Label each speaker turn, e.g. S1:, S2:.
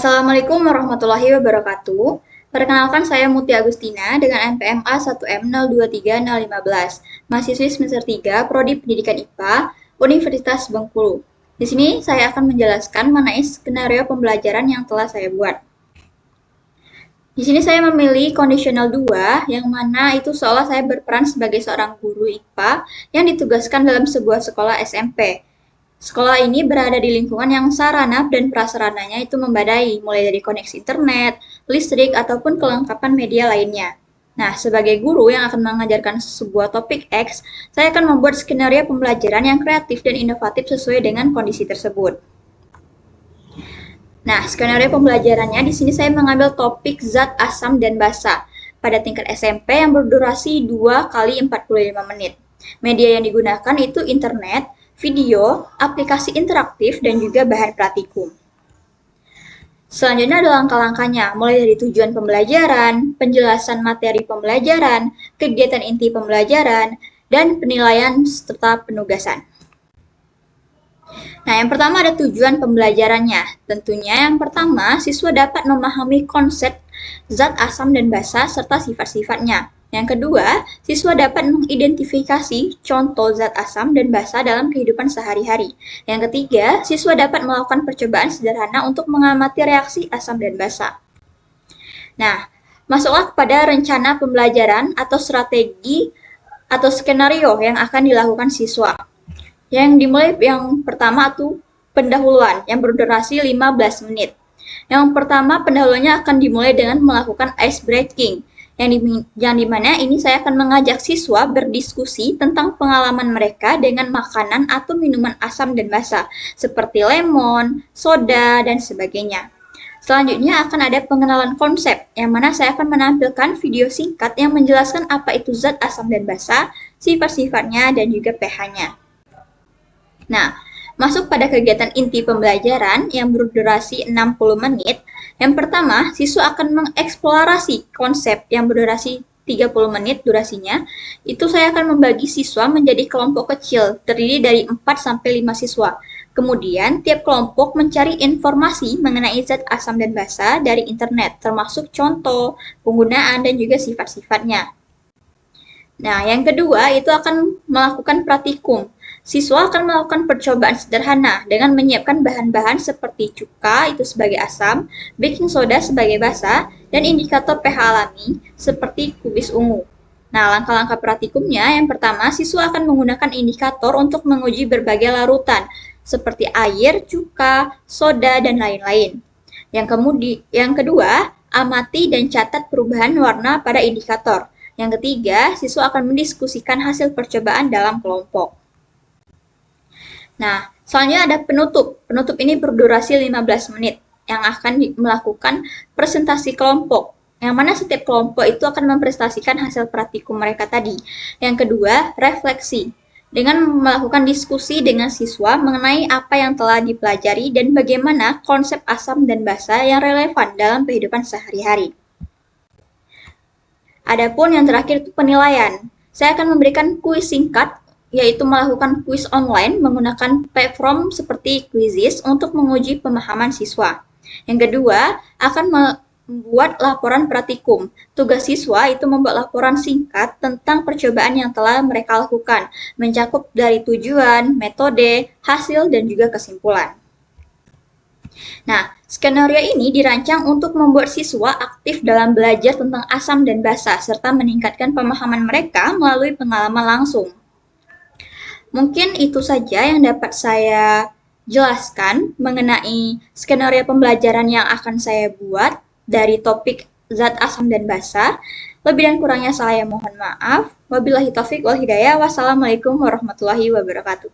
S1: Assalamualaikum warahmatullahi wabarakatuh. Perkenalkan saya Muti Agustina dengan NPM A1M023015, mahasiswi semester 3, Prodi Pendidikan IPA, Universitas Bengkulu. Di sini saya akan menjelaskan mengenai skenario pembelajaran yang telah saya buat. Di sini saya memilih kondisional 2, yang mana itu seolah saya berperan sebagai seorang guru IPA yang ditugaskan dalam sebuah sekolah SMP. Sekolah ini berada di lingkungan yang sarana dan prasarananya itu membadai, mulai dari koneksi internet, listrik, ataupun kelengkapan media lainnya. Nah, sebagai guru yang akan mengajarkan sebuah topik X, saya akan membuat skenario pembelajaran yang kreatif dan inovatif sesuai dengan kondisi tersebut. Nah, skenario pembelajarannya di sini saya mengambil topik zat, asam, dan basa pada tingkat SMP yang berdurasi 2 kali 45 menit. Media yang digunakan itu internet, video, aplikasi interaktif, dan juga bahan praktikum. Selanjutnya ada langkah-langkahnya, mulai dari tujuan pembelajaran, penjelasan materi pembelajaran, kegiatan inti pembelajaran, dan penilaian serta penugasan. Nah, yang pertama ada tujuan pembelajarannya. Tentunya yang pertama, siswa dapat memahami konsep zat, asam, dan basa serta sifat-sifatnya. Yang kedua, siswa dapat mengidentifikasi contoh zat asam dan basa dalam kehidupan sehari-hari. Yang ketiga, siswa dapat melakukan percobaan sederhana untuk mengamati reaksi asam dan basa. Nah, masuklah kepada rencana pembelajaran atau strategi atau skenario yang akan dilakukan siswa. Yang dimulai yang pertama itu pendahuluan yang berdurasi 15 menit. Yang pertama, pendahuluannya akan dimulai dengan melakukan ice breaking. Yang dimana ini saya akan mengajak siswa berdiskusi tentang pengalaman mereka dengan makanan atau minuman asam dan basa, seperti lemon, soda, dan sebagainya. Selanjutnya akan ada pengenalan konsep, yang mana saya akan menampilkan video singkat yang menjelaskan apa itu zat asam dan basa, sifat-sifatnya, dan juga pH-nya. Nah, masuk pada kegiatan inti pembelajaran yang berdurasi 60 menit. Yang pertama, siswa akan mengeksplorasi konsep yang berdurasi 30 menit durasinya. Itu saya akan membagi siswa menjadi kelompok kecil, terdiri dari 4-5 siswa. Kemudian, tiap kelompok mencari informasi mengenai zat asam dan basa dari internet, termasuk contoh, penggunaan, dan juga sifat-sifatnya. Nah, yang kedua itu akan melakukan praktikum. Siswa akan melakukan percobaan sederhana dengan menyiapkan bahan-bahan seperti cuka itu sebagai asam, baking soda sebagai basa, dan indikator pH alami seperti kubis ungu. Nah, langkah-langkah praktikumnya yang pertama, siswa akan menggunakan indikator untuk menguji berbagai larutan seperti air, cuka, soda, dan lain-lain. Yang kedua, amati dan catat perubahan warna pada indikator. Yang ketiga, siswa akan mendiskusikan hasil percobaan dalam kelompok. Nah, selanjutnya ada penutup. Penutup ini berdurasi 15 menit yang akan melakukan presentasi kelompok. Yang mana setiap kelompok itu akan mempresentasikan hasil praktikum mereka tadi. Yang kedua, refleksi. Dengan melakukan diskusi dengan siswa mengenai apa yang telah dipelajari dan bagaimana konsep asam dan basa yang relevan dalam kehidupan sehari-hari. Adapun yang terakhir itu penilaian. Saya akan memberikan kuis singkat yaitu melakukan kuis online menggunakan platform seperti Quizizz untuk menguji pemahaman siswa. Yang kedua, akan membuat laporan praktikum. Tugas siswa itu membuat laporan singkat tentang percobaan yang telah mereka lakukan, mencakup dari tujuan, metode, hasil, dan juga kesimpulan. Nah, skenario ini dirancang untuk membuat siswa aktif dalam belajar tentang asam dan basa, serta meningkatkan pemahaman mereka melalui pengalaman langsung. Mungkin itu saja yang dapat saya jelaskan mengenai skenario pembelajaran yang akan saya buat dari topik zat, asam, dan basa. Lebih dan kurangnya saya mohon maaf. Wabillahi taufiq wal hidayah. Wassalamualaikum warahmatullahi wabarakatuh.